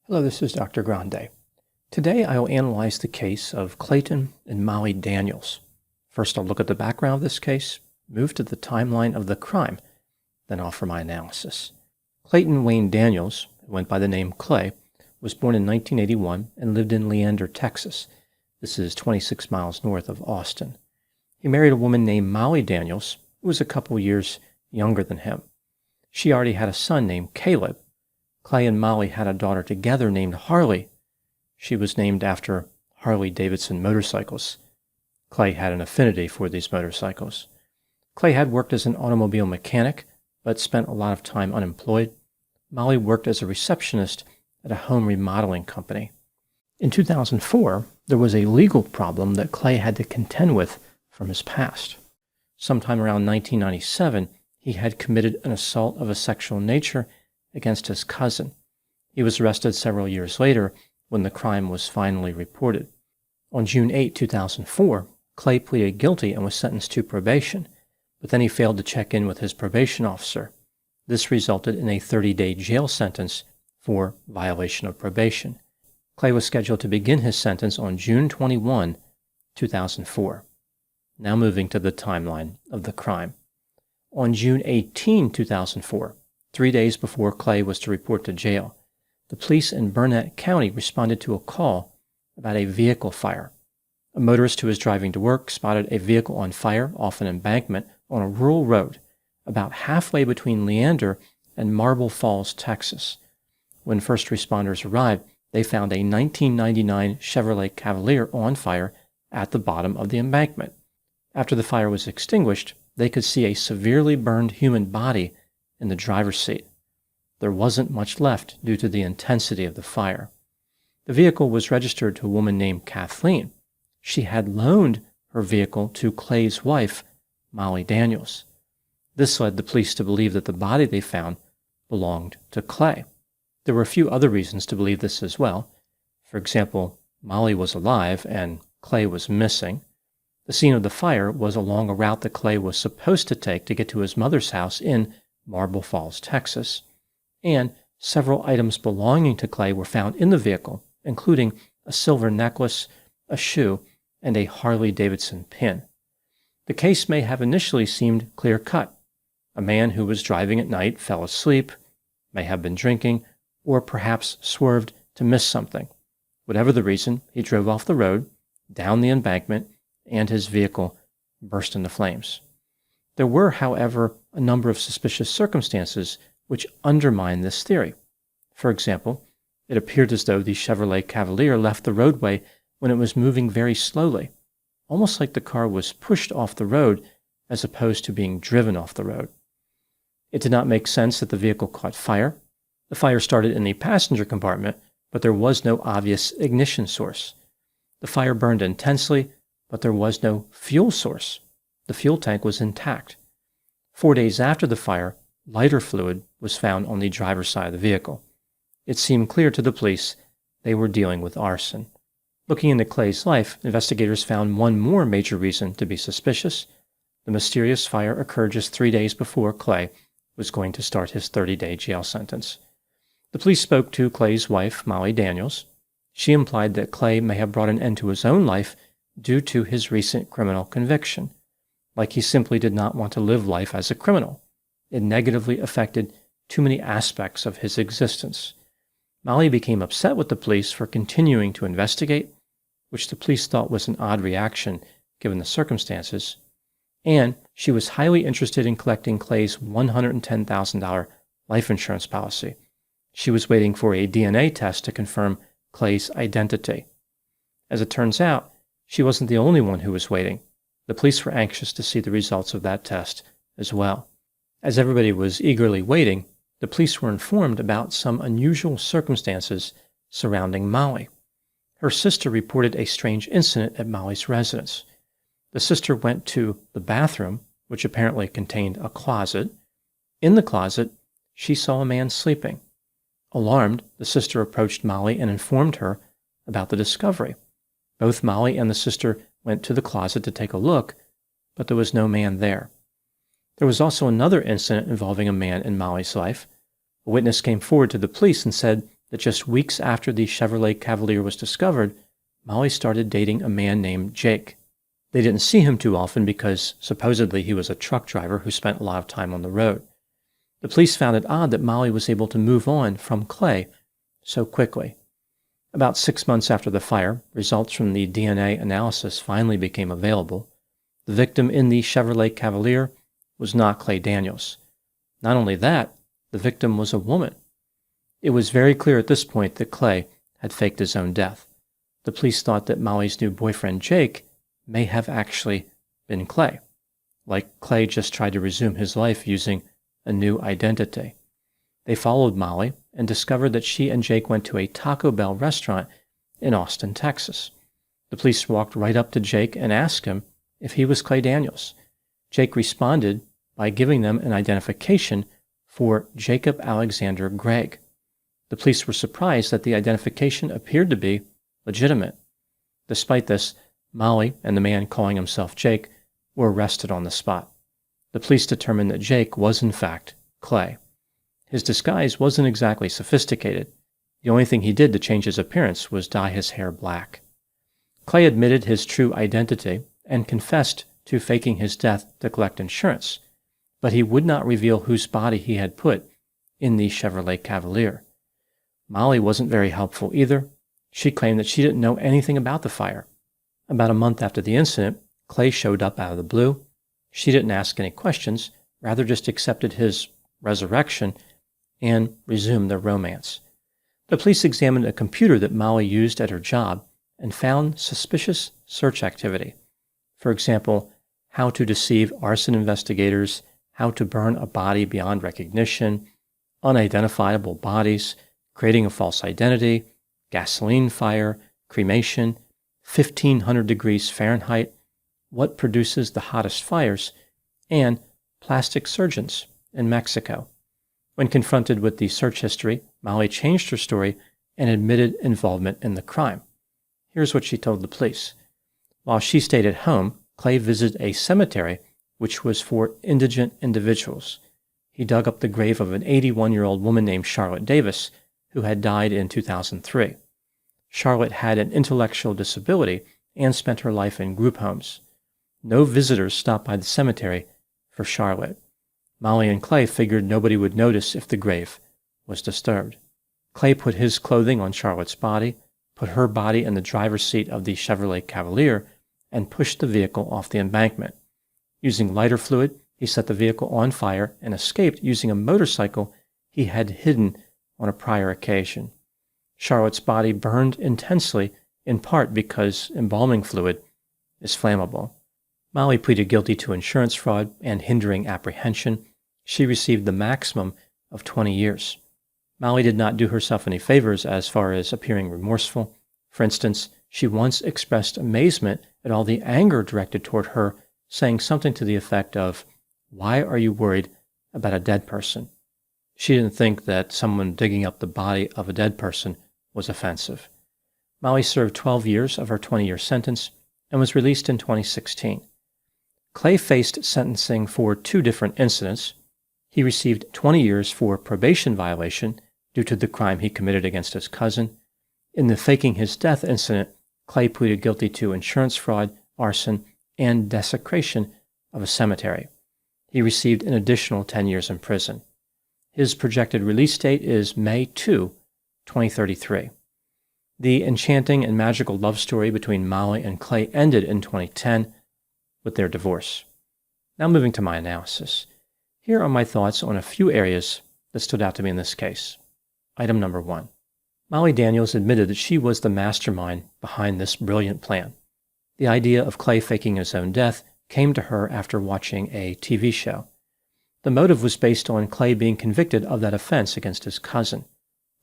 Hello, this is Dr. Grande. Today I will analyze the case of Clayton and Molly Daniels. First I'll look at the background of this case, move to the timeline of the crime, then offer my analysis. Clayton Wayne Daniels, who went by the name Clay, was born in 1981 and lived in Leander, Texas. This is 26 miles north of Austin. He married a woman named Molly Daniels, who was a couple years younger than him. She already had a son named Caleb. Clay and Molly had a daughter together named Harley. She was named after Harley-Davidson motorcycles. Clay had an affinity for these motorcycles. Clay had worked as an automobile mechanic, but spent a lot of time unemployed. Molly worked as a receptionist at a home remodeling company. In 2004, there was a legal problem that Clay had to contend with from his past. Sometime around 1997, he had committed an assault of a sexual nature against his cousin. He was arrested several years later when the crime was finally reported. On June 8, 2004, Clay pleaded guilty and was sentenced to probation, but then he failed to check in with his probation officer. This resulted in a 30-day jail sentence for violation of probation. Clay was scheduled to begin his sentence on June 21, 2004. Now moving to the timeline of the crime. On June 18, 2004, 3 days before Clay was to report to jail, the police in Burnett County responded to a call about a vehicle fire. A motorist who was driving to work spotted a vehicle on fire off an embankment on a rural road about halfway between Leander and Marble Falls, Texas. When first responders arrived, they found a 1999 Chevrolet Cavalier on fire at the bottom of the embankment. After the fire was extinguished, they could see a severely burned human body in the driver's seat. There wasn't much left due to the intensity of the fire. The vehicle was registered to a woman named Kathleen. She had loaned her vehicle to Clay's wife, Molly Daniels. This led the police to believe that the body they found belonged to Clay. There were a few other reasons to believe this as well. For example, Molly was alive and Clay was missing. The scene of the fire was along a route that Clay was supposed to take to get to his mother's house in Marble Falls, Texas, and several items belonging to Clay were found in the vehicle, including a silver necklace, a shoe, and a Harley-Davidson pin. The case may have initially seemed clear-cut. A man who was driving at night fell asleep, may have been drinking, or perhaps swerved to miss something. Whatever the reason, he drove off the road, down the embankment, and his vehicle burst into flames. There were, however, a number of suspicious circumstances which undermine this theory. For example, it appeared as though the Chevrolet Cavalier left the roadway when it was moving very slowly, almost like the car was pushed off the road as opposed to being driven off the road. It did not make sense that the vehicle caught fire. The fire started in the passenger compartment, but there was no obvious ignition source. The fire burned intensely, but there was no fuel source. The fuel tank was intact. 4 days after the fire, lighter fluid was found on the driver's side of the vehicle. It seemed clear to the police they were dealing with arson. Looking into Clay's life, investigators found one more major reason to be suspicious. The mysterious fire occurred just 3 days before Clay was going to start his 30-day jail sentence. The police spoke to Clay's wife, Molly Daniels. She implied that Clay may have brought an end to his own life due to his recent criminal conviction. Like he simply did not want to live life as a criminal. It negatively affected too many aspects of his existence. Molly became upset with the police for continuing to investigate, which the police thought was an odd reaction given the circumstances, and she was highly interested in collecting Clay's $110,000 life insurance policy. She was waiting for a DNA test to confirm Clay's identity. As it turns out, she wasn't the only one who was waiting. The police were anxious to see the results of that test as well. As everybody was eagerly waiting, the police were informed about some unusual circumstances surrounding Molly. Her sister reported a strange incident at Molly's residence. The sister went to the bathroom, which apparently contained a closet. In the closet, she saw a man sleeping. Alarmed, the sister approached Molly and informed her about the discovery. Both Molly and the sister went to the closet to take a look, but there was no man there. There was also another incident involving a man in Molly's life. A witness came forward to the police and said that just weeks after the Chevrolet Cavalier was discovered, Molly started dating a man named Jake. They didn't see him too often because supposedly he was a truck driver who spent a lot of time on the road. The police found it odd that Molly was able to move on from Clay so quickly. About 6 months after the fire, results from the DNA analysis finally became available. The victim in the Chevrolet Cavalier was not Clay Daniels. Not only that, the victim was a woman. It was very clear at this point that Clay had faked his own death. The police thought that Molly's new boyfriend, Jake, may have actually been Clay, like Clay just tried to resume his life using a new identity. They followed Molly and discovered that she and Jake went to a Taco Bell restaurant in Austin, Texas. The police walked right up to Jake and asked him if he was Clay Daniels. Jake responded by giving them an identification for Jacob Alexander Gregg. The police were surprised that the identification appeared to be legitimate. Despite this, Molly and the man calling himself Jake were arrested on the spot. The police determined that Jake was in fact Clay. His disguise wasn't exactly sophisticated. The only thing he did to change his appearance was dye his hair black. Clay admitted his true identity and confessed to faking his death to collect insurance, but he would not reveal whose body he had put in the Chevrolet Cavalier. Molly wasn't very helpful either. She claimed that she didn't know anything about the fire. About a month after the incident, Clay showed up out of the blue. She didn't ask any questions, rather just accepted his resurrection and resumed their romance. The police examined a computer that Molly used at her job and found suspicious search activity. For example, how to deceive arson investigators, how to burn a body beyond recognition, unidentifiable bodies, creating a false identity, gasoline fire, cremation, 1,500 degrees Fahrenheit, what produces the hottest fires, and plastic surgeons in Mexico. When confronted with the search history, Molly changed her story and admitted involvement in the crime. Here's what she told the police. While she stayed at home, Clay visited a cemetery which was for indigent individuals. He dug up the grave of an 81-year-old woman named Charlotte Davis, who had died in 2003. Charlotte had an intellectual disability and spent her life in group homes. No visitors stopped by the cemetery for Charlotte. Molly and Clay figured nobody would notice if the grave was disturbed. Clay put his clothing on Charlotte's body, put her body in the driver's seat of the Chevrolet Cavalier, and pushed the vehicle off the embankment. Using lighter fluid, he set the vehicle on fire and escaped using a motorcycle he had hidden on a prior occasion. Charlotte's body burned intensely, in part because embalming fluid is flammable. Molly pleaded guilty to insurance fraud and hindering apprehension. She received the maximum of 20 years. Molly did not do herself any favors as far as appearing remorseful. For instance, she once expressed amazement at all the anger directed toward her, saying something to the effect of, "Why are you worried about a dead person?" She didn't think that someone digging up the body of a dead person was offensive. Molly served 12 years of her 20-year sentence and was released in 2016. Clay faced sentencing for 2 different incidents. He received 20 years for probation violation due to the crime he committed against his cousin. In the faking his death incident, Clay pleaded guilty to insurance fraud, arson, and desecration of a cemetery. He received an additional 10 years in prison. His projected release date is May 2, 2033. The enchanting and magical love story between Molly and Clay ended in 2010 with their divorce. Now moving to my analysis. Here are my thoughts on a few areas that stood out to me in this case. Item number 1. Molly Daniels admitted that she was the mastermind behind this brilliant plan. The idea of Clay faking his own death came to her after watching a TV show. The motive was based on Clay being convicted of that offense against his cousin.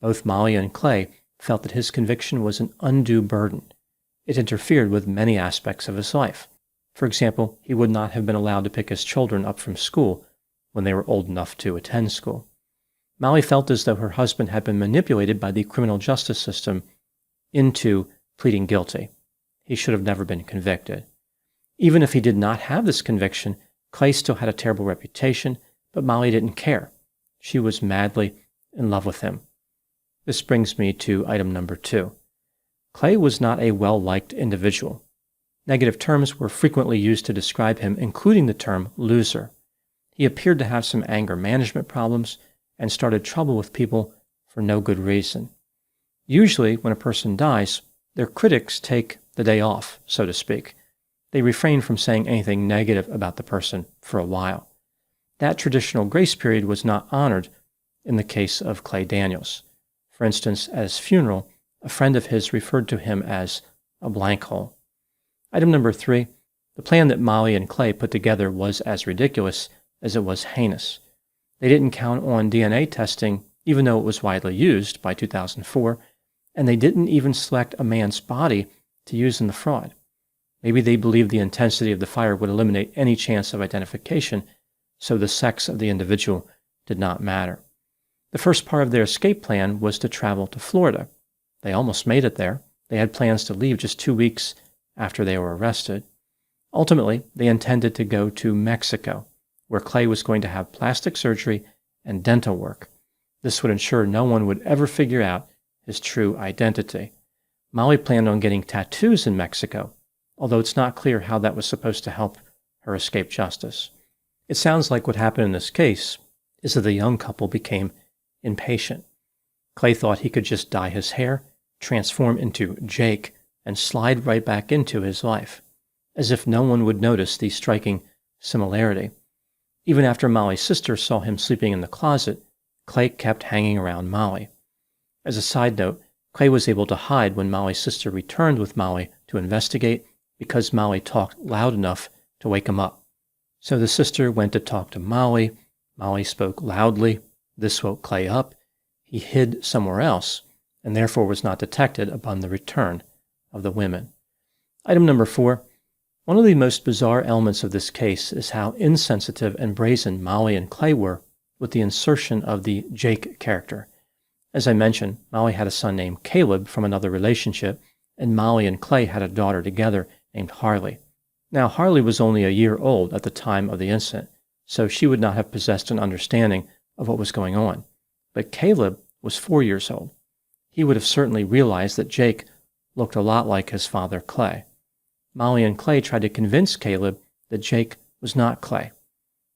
Both Molly and Clay felt that his conviction was an undue burden. It interfered with many aspects of his life. For example, he would not have been allowed to pick his children up from school when they were old enough to attend school. Molly felt as though her husband had been manipulated by the criminal justice system into pleading guilty. He should have never been convicted. Even if he did not have this conviction, Clay still had a terrible reputation, but Molly didn't care. She was madly in love with him. This brings me to item number 2. Clay was not a well-liked individual. Negative terms were frequently used to describe him, including the term loser. He appeared to have some anger management problems and started trouble with people for no good reason. Usually, when a person dies, their critics take the day off, so to speak. They refrain from saying anything negative about the person for a while. That traditional grace period was not honored in the case of Clay Daniels. For instance, at his funeral, a friend of his referred to him as a blank hole. Item number 3, the plan that Molly and Clay put together was as ridiculous as it was heinous. They didn't count on DNA testing, even though it was widely used by 2004, and they didn't even select a man's body to use in the fraud. Maybe they believed the intensity of the fire would eliminate any chance of identification, so the sex of the individual did not matter. The first part of their escape plan was to travel to Florida. They almost made it there. They had plans to leave just 2 weeks after they were arrested. Ultimately, they intended to go to Mexico, where Clay was going to have plastic surgery and dental work. This would ensure no one would ever figure out his true identity. Molly planned on getting tattoos in Mexico, although it's not clear how that was supposed to help her escape justice. It sounds like what happened in this case is that the young couple became impatient. Clay thought he could just dye his hair, transform into Jake, and slide right back into his life, as if no one would notice the striking similarity. Even after Molly's sister saw him sleeping in the closet, Clay kept hanging around Molly. As a side note, Clay was able to hide when Molly's sister returned with Molly to investigate because Molly talked loud enough to wake him up. So the sister went to talk to Molly. Molly spoke loudly. This woke Clay up. He hid somewhere else and therefore was not detected upon the return of the women. Item number 4. One of the most bizarre elements of this case is how insensitive and brazen Molly and Clay were with the insertion of the Jake character. As I mentioned, Molly had a son named Caleb from another relationship, and Molly and Clay had a daughter together named Harley. Now, Harley was only a year old at the time of the incident, so she would not have possessed an understanding of what was going on. But Caleb was 4 years old. He would have certainly realized that Jake looked a lot like his father, Clay. Molly and Clay tried to convince Caleb that Jake was not Clay.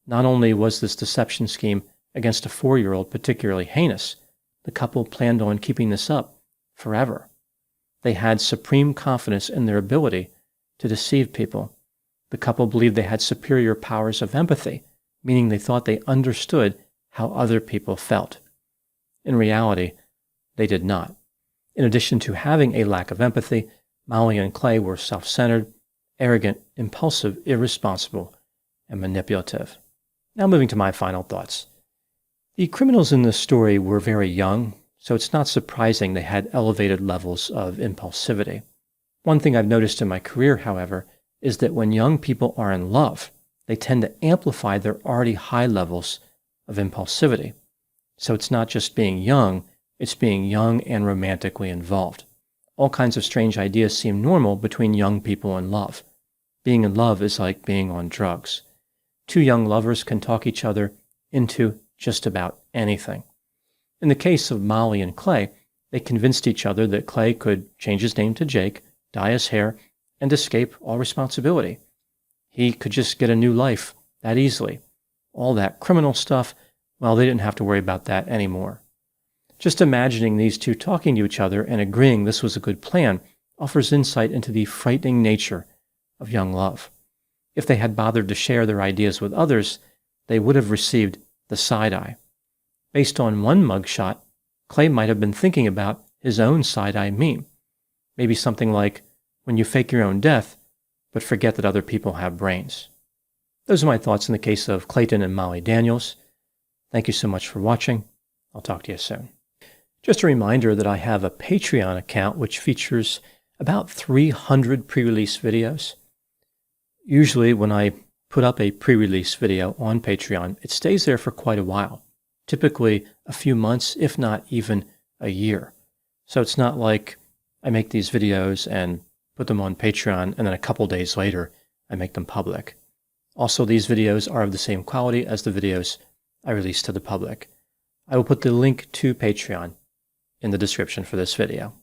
Not only was this deception scheme against a 4-year-old particularly heinous, the couple planned on keeping this up forever. They had supreme confidence in their ability to deceive people. The couple believed they had superior powers of empathy, meaning they thought they understood how other people felt. In reality, they did not. In addition to having a lack of empathy, Molly and Clay were self-centered, arrogant, impulsive, irresponsible, and manipulative. Now moving to my final thoughts. The criminals in this story were very young, so it's not surprising they had elevated levels of impulsivity. One thing I've noticed in my career, however, is that when young people are in love, they tend to amplify their already high levels of impulsivity. So it's not just being young, it's being young and romantically involved. All kinds of strange ideas seem normal between young people in love. Being in love is like being on drugs. Two young lovers can talk each other into just about anything. In the case of Molly and Clay, they convinced each other that Clay could change his name to Jake, dye his hair, and escape all responsibility. He could just get a new life that easily. All that criminal stuff, well, they didn't have to worry about that anymore. Just imagining these two talking to each other and agreeing this was a good plan offers insight into the frightening nature of young love. If they had bothered to share their ideas with others, they would have received the side-eye. Based on one mugshot, Clay might have been thinking about his own side-eye meme. Maybe something like, when you fake your own death, but forget that other people have brains. Those are my thoughts in the case of Clayton and Molly Daniels. Thank you so much for watching. I'll talk to you soon. Just a reminder that I have a Patreon account which features about 300 pre-release videos. Usually when I put up a pre-release video on Patreon, it stays there for quite a while, typically a few months, if not even a year. So it's not like I make these videos and put them on Patreon and then a couple days later I make them public. Also, these videos are of the same quality as the videos I release to the public. I will put the link to Patreon in the description for this video.